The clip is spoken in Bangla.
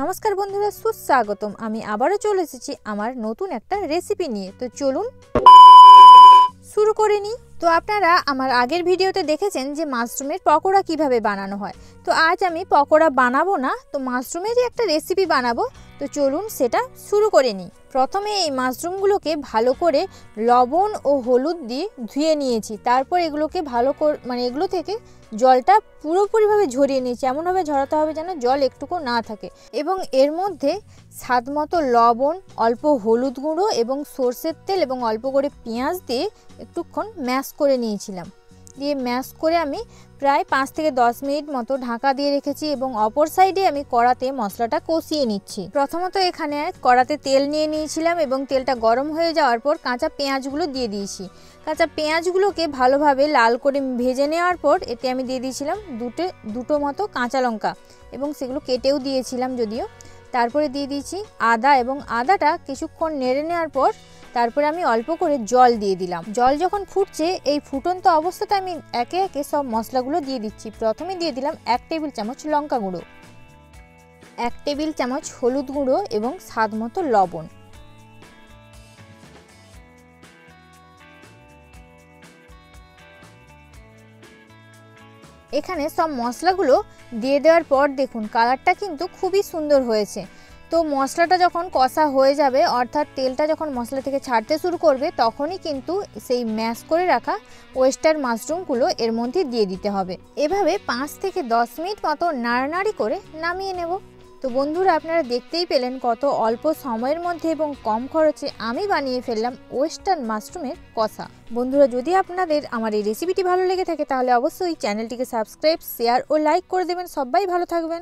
নমস্কার বন্ধুরা, সুস্বাগতম। আমি আবারও চলে এসেছি আমার নতুন একটা রেসিপি নিয়ে। তো চলুন শুরু করে নিই। তো আপনারা আমার আগের ভিডিওতে দেখেছেন যে মাশরুমের পকোড়া কিভাবে বানানো হয়। তো আজ আমি পকোড়া বানাবো না, তো মাশরুমেরই একটা রেসিপি বানাবো। তো চলুন সেটা শুরু করে নিই। প্রথমে এই মাশরুমগুলোকে ভালো করে লবণ ও হলুদ দিয়ে ধুয়ে নিয়েছি। তারপর এগুলোকে ভালো করে এগুলো থেকে জলটা পুরোপুরিভাবে ঝরিয়ে নিয়েছি। এমনভাবে ঝরাতে হবে যেন জল একটুকু না থাকে। এবং এর মধ্যে স্বাদ মতো লবণ, অল্প হলুদ গুঁড়ো এবং সর্ষের তেল এবং অল্প করে পেঁয়াজ দিয়ে একটুক্ষণ ম্যাশ করে নিয়েছিলাম। দিয়ে ম্যাশ করে আমি প্রায় 5 থেকে 10 মিনিট মতো ঢাকা দিয়ে রেখেছি এবং অপর সাইডে আমি কড়াতে মশলাটা কষিয়ে নিচ্ছি। প্রথমত এখানে কড়াতে তেল নিয়ে নিয়েছিলাম এবং তেলটা গরম হয়ে যাওয়ার পর কাঁচা পেঁয়াজগুলো দিয়ে দিয়েছি। কাঁচা পেঁয়াজগুলোকে ভালোভাবে লাল করে ভেজে নেওয়ার পর এতে আমি দিয়ে দিয়েছিলাম দুটো মতো কাঁচা লঙ্কা এবং সেগুলো কেটেও দিয়েছিলাম যদিও। তারপরে দিয়ে দিয়েছি আদা এবং আদাটা কিছুক্ষণ নেড়ে নেওয়ার পর তারপরে আমি অল্প করে জল দিয়ে দিলাম। জল যখন ফুটছে এই ফুটন্ত অবস্থাতে আমি একে একে সব মশলাগুলো দিয়ে দিচ্ছি। প্রথমে দিয়ে দিলাম 1 টেবিল চামচ লঙ্কা গুঁড়ো, 1 টেবিল চামচ হলুদ গুঁড়ো এবং স্বাদ মতো লবণ। এখানে সব মশলাগুলো দিয়ে দেওয়ার পর দেখুন কালারটা কিন্তু খুবই সুন্দর হয়েছে। তো মশলাটা যখন কষা হয়ে যাবে, অর্থাৎ তেলটা যখন মশলা থেকে ছাড়তে শুরু করবে, তখনই কিন্তু সেই ম্যাশ করে রাখা ওয়েস্টার মাশরুমগুলো এর মধ্যে দিয়ে দিতে হবে। এভাবে 5 থেকে 10 মিনিট মতো নাড়ানাড়ি করে নামিয়ে নেব। তো বন্ধুরা, আপনারা দেখতেই পেলেন কত অল্প সময়ের মধ্যে এবং কম খরচে আমি বানিয়ে ফেললাম ওয়েস্টার্ন মাশরুমের কষা। বন্ধুরা, যদি আপনাদের আমার এই রেসিপিটি ভালো লেগে থাকে তাহলে অবশ্যই চ্যানেলটিকে সাবস্ক্রাইব, শেয়ার ও লাইক করে দেবেন। সবাই ভালো থাকবেন।